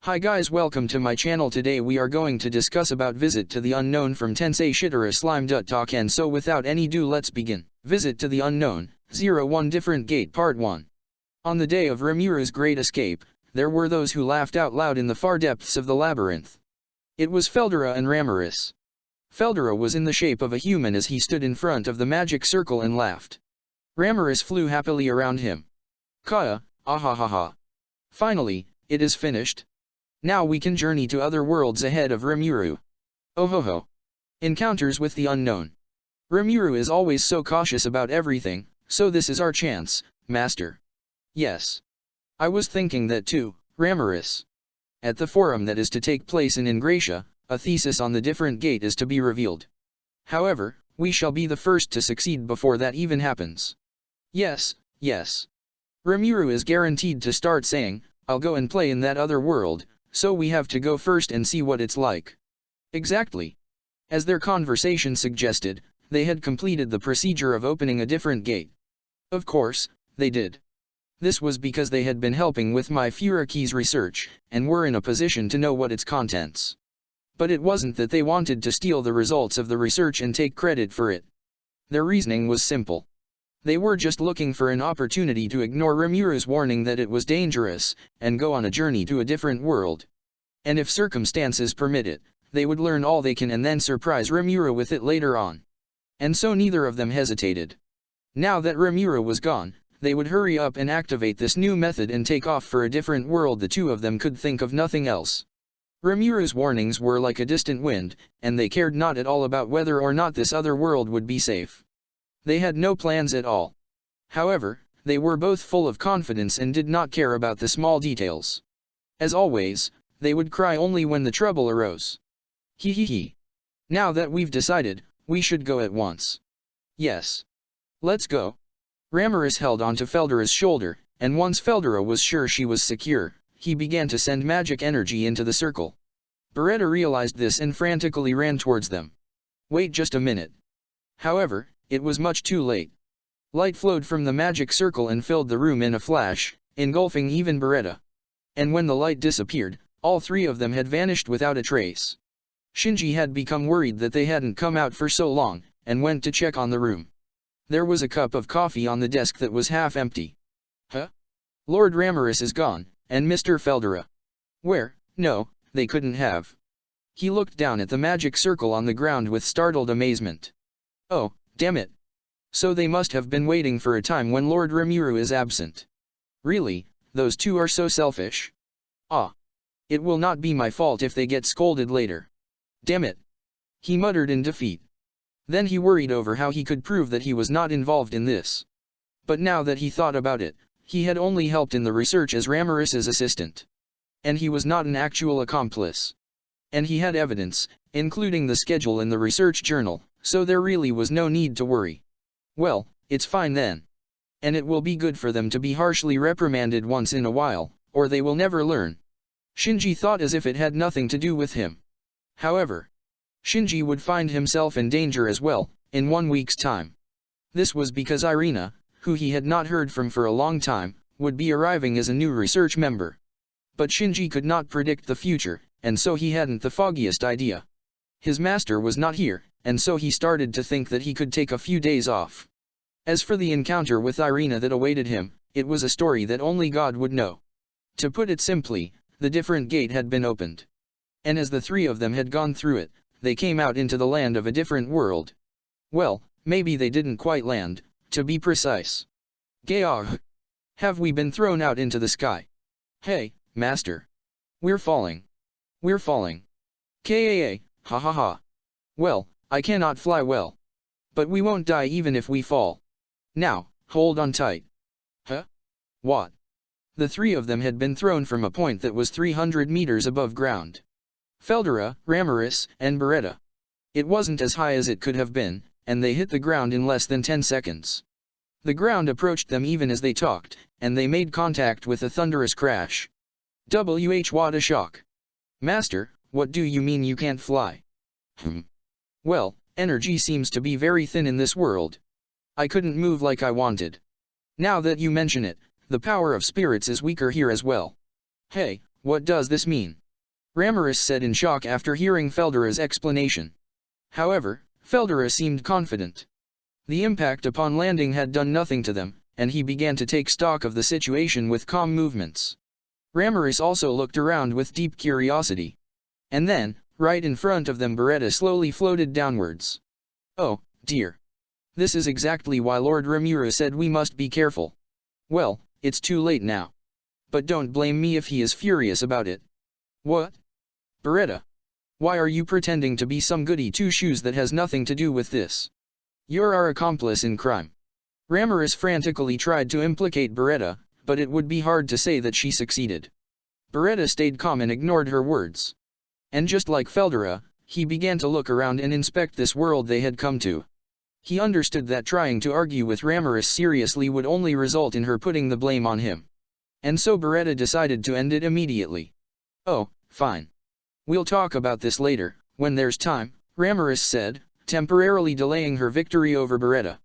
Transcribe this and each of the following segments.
Hi guys, welcome to my channel. Today we are going to discuss about Visit to the Unknown from Tensei Shitara Slime Talk, and so without any ado let's begin. Visit to the Unknown, 01 Different Gate Part 1. On the day of Rimuru's great escape, there were those who laughed out loud in the far depths of the labyrinth. It was Feldora and Ramirez. Feldora was in the shape of a human as he stood in front of the magic circle and laughed. Ramirez flew happily around him. Kaya, ahahaha. Finally, it is finished. Now we can journey to other worlds ahead of Rimuru. Ohoho. Encounters with the unknown. Rimuru is always so cautious about everything, so this is our chance, Master. Yes. I was thinking that too, Ramirez. At the forum that is to take place in Ingratia, a thesis on the different gate is to be revealed. However, we shall be the first to succeed before that even happens. Yes, yes. Rimuru is guaranteed to start saying, I'll go and play in that other world, so we have to go first and see what it's like. Exactly. As their conversation suggested, they had completed the procedure of opening a different gate. Of course, they did. This was because they had been helping with my Furaki's research, and were in a position to know what its contents. But it wasn't that they wanted to steal the results of the research and take credit for it. Their reasoning was simple. They were just looking for an opportunity to ignore Rimuru's warning that it was dangerous, and go on a journey to a different world. And if circumstances permit it, they would learn all they can and then surprise Rimuru with it later on. And so neither of them hesitated. Now that Rimuru was gone, they would hurry up and activate this new method and take off for a different world. The two of them could think of nothing else. Rimuru's warnings were like a distant wind, and they cared not at all about whether or not this other world would be safe. They had no plans at all. However, they were both full of confidence and did not care about the small details. As always, they would cry only when the trouble arose. Hee. Now that we've decided, we should go at once. Yes. Let's go. Ramirez held onto Feldora's shoulder, and once Feldora was sure she was secure, he began to send magic energy into the circle. Beretta realized this and frantically ran towards them. Wait just a minute. However, it was much too late. Light flowed from the magic circle and filled the room in a flash, engulfing even Beretta. And when the light disappeared, all three of them had vanished without a trace. Shinji had become worried that they hadn't come out for so long, and went to check on the room. There was a cup of coffee on the desk that was half empty. Huh? Lord Ramirez is gone, and Mr. Feldora. Where? No, they couldn't have. He looked down at the magic circle on the ground with startled amazement. Oh, damn it. So they must have been waiting for a time when Lord Rimuru is absent. Really, those two are so selfish. Ah. It will not be my fault if they get scolded later. Damn it. He muttered in defeat. Then he worried over how he could prove that he was not involved in this. But now that he thought about it, he had only helped in the research as Ramirez's assistant. And he was not an actual accomplice. And he had evidence, including the schedule in the research journal, so there really was no need to worry. Well, it's fine then. And it will be good for them to be harshly reprimanded once in a while, or they will never learn. Shinji thought as if it had nothing to do with him. However, Shinji would find himself in danger as well, in 1 week's time. This was because Irina, who he had not heard from for a long time, would be arriving as a new research member. But Shinji could not predict the future, and so he hadn't the foggiest idea. His master was not here, and so he started to think that he could take a few days off. As for the encounter with Irina that awaited him, it was a story that only God would know. To put it simply, the different gate had been opened. And as the three of them had gone through it, they came out into the land of a different world. Well, maybe they didn't quite land, to be precise. Gayah. Have we been thrown out into the sky? Hey, master. We're falling. We're falling. Kaa, ha ha ha. Well, I cannot fly well. But we won't die even if we fall. Now, hold on tight. Huh? What? The three of them had been thrown from a point that was 300 meters above ground. Feldora, Ramirez, and Beretta. It wasn't as high as it could have been, and they hit the ground in less than 10 seconds. The ground approached them even as they talked, and they made contact with a thunderous crash. What a shock. Master, what do you mean you can't fly? Well, energy seems to be very thin in this world. I couldn't move like I wanted. Now that you mention it, the power of spirits is weaker here as well. Hey, What does this mean? Ramiris said in shock after hearing Feldera's explanation. However, Feldera seemed confident. The impact upon landing had done nothing to them, and he began to take stock of the situation with calm movements. Ramiris also looked around with deep curiosity. And then, right in front of them, Beretta slowly floated downwards. Oh, dear. This is exactly why Lord Rimuru said we must be careful. Well, it's too late now. But don't blame me if he is furious about it. What? Beretta. Why are you pretending to be some goody two-shoes that has nothing to do with this? You're our accomplice in crime. Ramiris frantically tried to implicate Beretta, but it would be hard to say that she succeeded. Beretta stayed calm and ignored her words. And just like Feldera, he began to look around and inspect this world they had come to. He understood that trying to argue with Ramiris seriously would only result in her putting the blame on him. And so Beretta decided to end it immediately. Oh, fine. We'll talk about this later, when there's time, Ramiris said, temporarily delaying her victory over Beretta.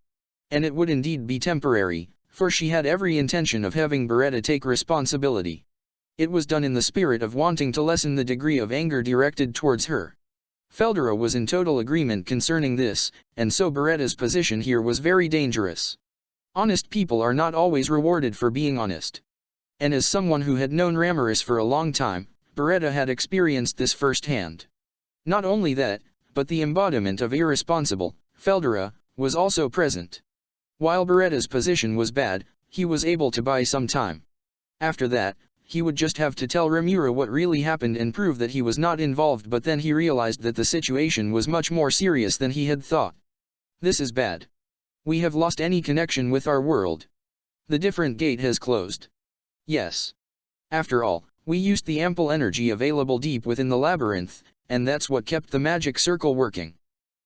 And it would indeed be temporary, for she had every intention of having Beretta take responsibility. It was done in the spirit of wanting to lessen the degree of anger directed towards her. Feldera was in total agreement concerning this, and so Beretta's position here was very dangerous. Honest people are not always rewarded for being honest. And as someone who had known Ramiris for a long time, Beretta had experienced this firsthand. Not only that, but the embodiment of irresponsible, Feldera, was also present. While Beretta's position was bad, he was able to buy some time. After that, he would just have to tell Rimuru what really happened and prove that he was not involved, but then he realized that the situation was much more serious than he had thought. This is bad. We have lost any connection with our world. The different gate has closed. Yes. After all, we used the ample energy available deep within the labyrinth, and that's what kept the magic circle working.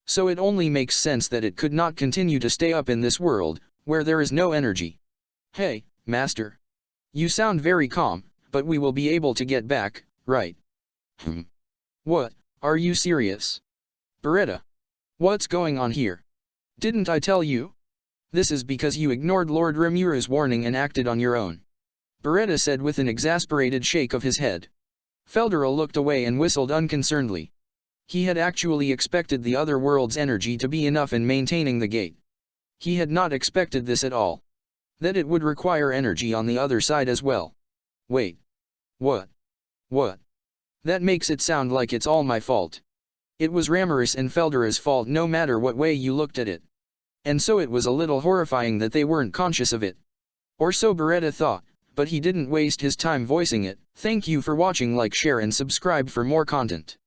So it only makes sense that it could not continue to stay up in this world, where there is no energy. Hey, Master. You sound very calm, but we will be able to get back, right? What, are you serious? Beretta. What's going on here? Didn't I tell you? This is because you ignored Lord Rimuru's warning and acted on your own. Beretta said with an exasperated shake of his head. Feldera looked away and whistled unconcernedly. He had actually expected the other world's energy to be enough in maintaining the gate. He had not expected this at all. That it would require energy on the other side as well. Wait. What? What? That makes it sound like it's all my fault. It was Ramiris and Feldera's fault no matter what way you looked at it. And so it was a little horrifying that they weren't conscious of it. Or so Beretta thought, but he didn't waste his time voicing it. Thank you for watching. Like, share and subscribe for more content.